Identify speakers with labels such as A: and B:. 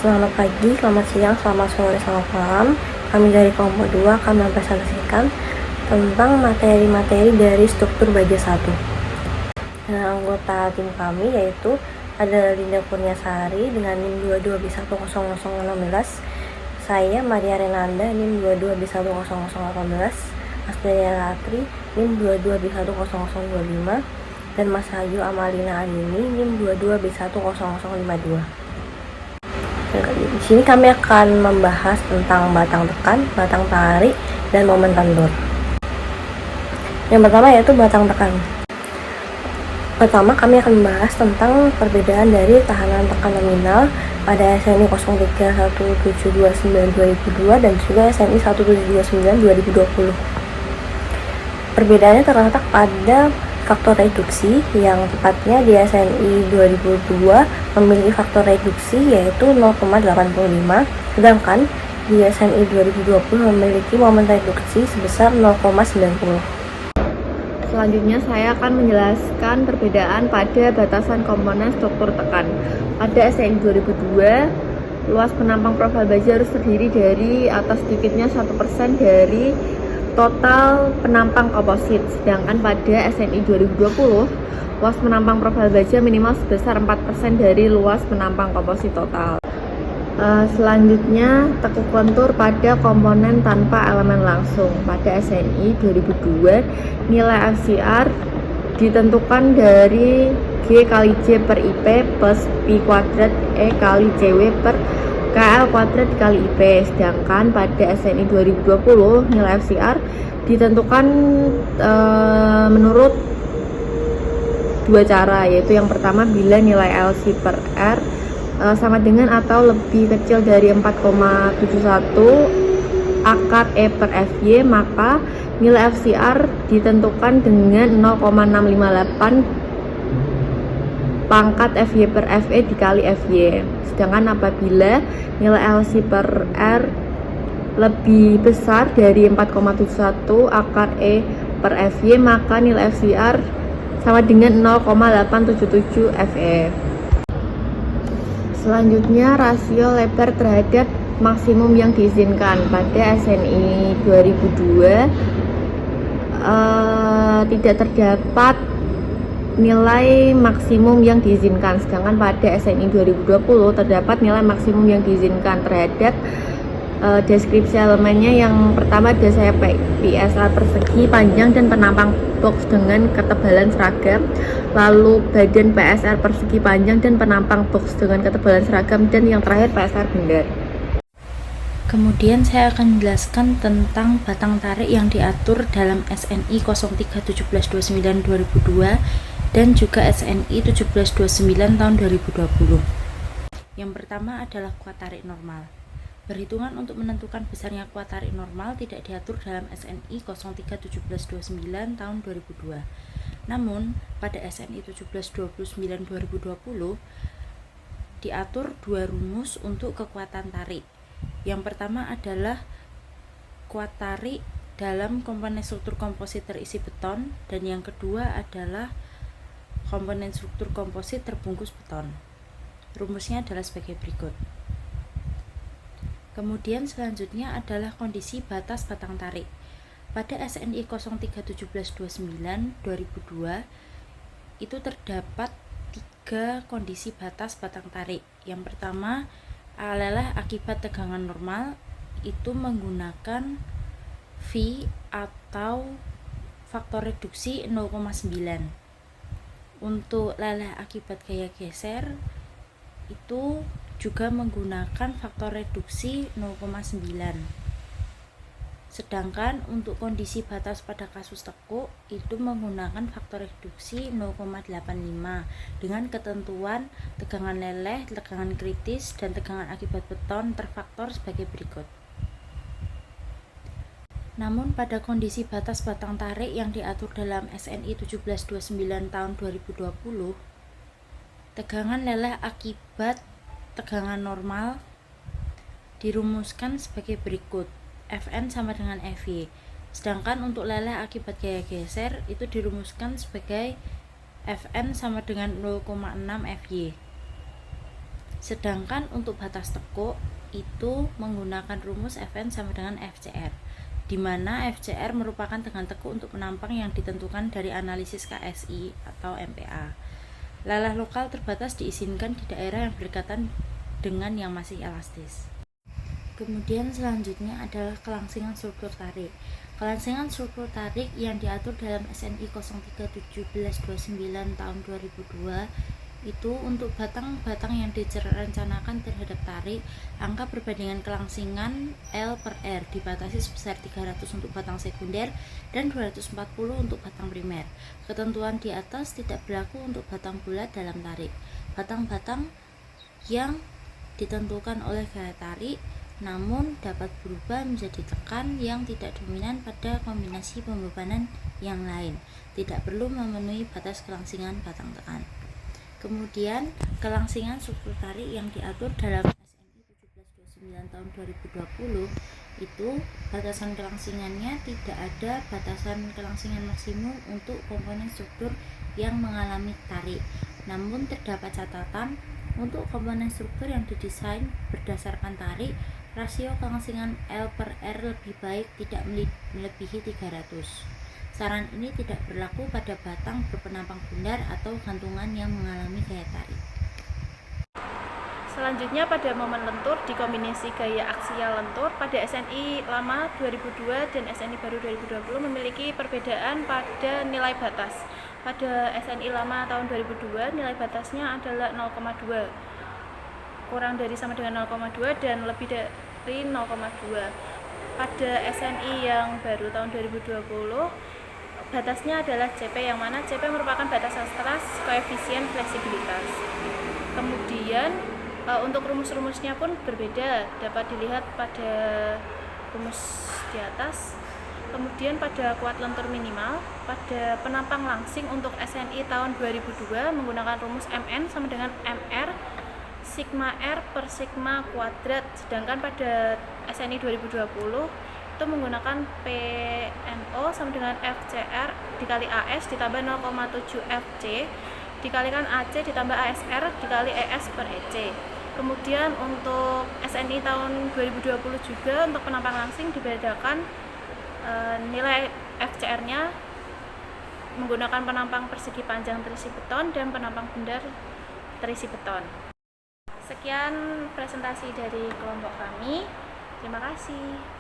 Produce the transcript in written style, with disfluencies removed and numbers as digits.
A: Selamat pagi, selamat siang, selamat sore, selamat malam. Kami dari kelompok 2 akan mempresentasikan tentang materi-materi dari struktur baja 1. Nah, anggota tim kami yaitu ada Linda Kurniasari dengan NIM 22B10016, saya Maria Renanda NIM 22B10018, Mas Daya Ratri NIM 22B10025, dan Mas Hayu Amalina Anini NIM 22B10052. Di sini kami akan membahas tentang batang tekan, batang tarik, dan momen tandur. Yang pertama yaitu batang tekan. Pertama kami akan membahas tentang perbedaan dari tahanan tekan nominal pada SNI 031729-2002 dan juga SNI 1729-2020. Perbedaannya terletak pada faktor reduksi, yang tepatnya di SNI 2002 memiliki faktor reduksi yaitu 0,85, sedangkan di SNI 2020 memiliki momen reduksi sebesar 0,90.
B: Selanjutnya saya akan menjelaskan perbedaan pada batasan komponen struktur tekan. Pada SNI 2002, luas penampang profil baja harus terdiri dari atas sedikitnya 1% dari total penampang komposit, sedangkan pada SNI 2020 luas penampang profil baja minimal sebesar 4% dari luas penampang komposit total. Selanjutnya tekuk kontur pada komponen tanpa elemen langsung. Pada SNI 2002 nilai FCR ditentukan dari G kali J per IP plus Pi kuadrat E kali CW per KL kuadrat dikali IP, sedangkan pada SNI 2020 nilai FCR ditentukan menurut dua cara, yaitu yang pertama bila nilai LC per R sama dengan atau lebih kecil dari 4,71 akar E per FY, maka nilai FCR ditentukan dengan 0,658 pangkat FY per FE dikali FY. Sedangkan apabila nilai LC per R lebih besar dari 4,71 akar E per FY, maka nilai FCR sama dengan 0,877 FE. Selanjutnya rasio lebar terhadap maksimum yang diizinkan. Pada SNI 2002 tidak terdapat nilai maksimum yang diizinkan, sedangkan pada SNI 2020 terdapat nilai maksimum yang diizinkan terhadap deskripsi elemennya. Yang pertama ada sayap PSR persegi panjang dan penampang box dengan ketebalan seragam, lalu badan PSR persegi panjang dan penampang box dengan ketebalan seragam, dan yang terakhir PSR bundar.
C: Kemudian saya akan menjelaskan tentang batang tarik yang diatur dalam SNI 031729-2002 dan juga SNI 1729 tahun 2020. Yang pertama adalah kuat tarik normal. Perhitungan untuk menentukan besarnya kuat tarik normal tidak diatur dalam SNI 031729 tahun 2002. Namun, pada SNI 1729-2020 diatur dua rumus untuk kekuatan tarik. Yang pertama adalah kuat tarik dalam komponen struktur komposit terisi beton, dan yang kedua adalah komponen struktur komposit terbungkus beton. Rumusnya adalah sebagai berikut. Kemudian selanjutnya adalah kondisi batas batang tarik. Pada SNI 031729-2002 itu terdapat 3 kondisi batas batang tarik. Yang pertama adalah akibat tegangan normal, itu menggunakan V atau faktor reduksi 0,9. Untuk leleh akibat gaya geser itu juga menggunakan faktor reduksi 0,9. Sedangkan untuk kondisi batas pada kasus tekuk itu menggunakan faktor reduksi 0,85 dengan ketentuan tegangan leleh, tegangan kritis, dan tegangan akibat beton terfaktor sebagai berikut. Namun pada kondisi batas batang tarik yang diatur dalam SNI 1729 tahun 2020, tegangan leleh akibat tegangan normal dirumuskan sebagai berikut. Fn sama dengan Fy. Sedangkan untuk leleh akibat gaya geser itu dirumuskan sebagai Fn sama dengan 0,6 Fy. Sedangkan untuk batas tekuk itu menggunakan rumus Fn sama dengan FCR, di mana FCR merupakan tegangan tekuk untuk penampang yang ditentukan dari analisis KSI atau MPa. Lelah lokal terbatas diizinkan di daerah yang berdekatan dengan yang masih elastis. Kemudian selanjutnya adalah kelangsingan struktur tarik. Kelangsingan struktur tarik yang diatur dalam SNI 03/1729 tahun 2002 itu untuk batang-batang yang direncanakan terhadap tarik, angka perbandingan kelangsingan L per R dibatasi sebesar 300 untuk batang sekunder dan 240 untuk batang primer. Ketentuan di atas tidak berlaku untuk batang bulat dalam tarik. Batang-batang yang ditentukan oleh gaya tarik namun dapat berubah menjadi tekan yang tidak dominan pada kombinasi pembebanan yang lain, tidak perlu memenuhi batas kelangsingan batang tekan. Kemudian kelangsingan struktur tarik yang diatur dalam SNI 1729 tahun 2020 itu batasan kelangsingannya tidak ada batasan kelangsingan maksimum untuk komponen struktur yang mengalami tarik. Namun terdapat catatan untuk komponen struktur yang didesain berdasarkan tarik, rasio kelangsingan L per R lebih baik tidak melebihi 300. Saran ini tidak berlaku pada batang berpenampang bundar atau gantungan yang mengalami gaya tarik.
D: Selanjutnya pada momen lentur dikombinasi gaya aksial lentur pada SNI lama 2002 dan SNI baru 2020 memiliki perbedaan pada nilai batas. Pada SNI lama tahun 2002 nilai batasnya adalah 0,2, kurang dari sama dengan 0,2 dan lebih dari 0,2. Pada SNI yang baru tahun 2020 batasnya adalah CP, yang mana CP merupakan batas atas koefisien fleksibilitas. Kemudian untuk rumus-rumusnya pun berbeda, dapat dilihat pada rumus di atas. Kemudian pada kuat lentur minimal, pada penampang langsing untuk SNI tahun 2002 menggunakan rumus MN sama dengan MR sigma R per sigma kuadrat, sedangkan pada SNI 2020 itu menggunakan PNO sama dengan FCR dikali AS ditambah 0,7 FC dikalikan AC ditambah ASR dikali ES per EC. Kemudian untuk SNI tahun 2020 juga untuk penampang langsing dibedakan nilai FCR-nya menggunakan penampang persegi panjang terisi beton dan penampang bundar terisi beton. Sekian presentasi dari kelompok kami. Terima kasih.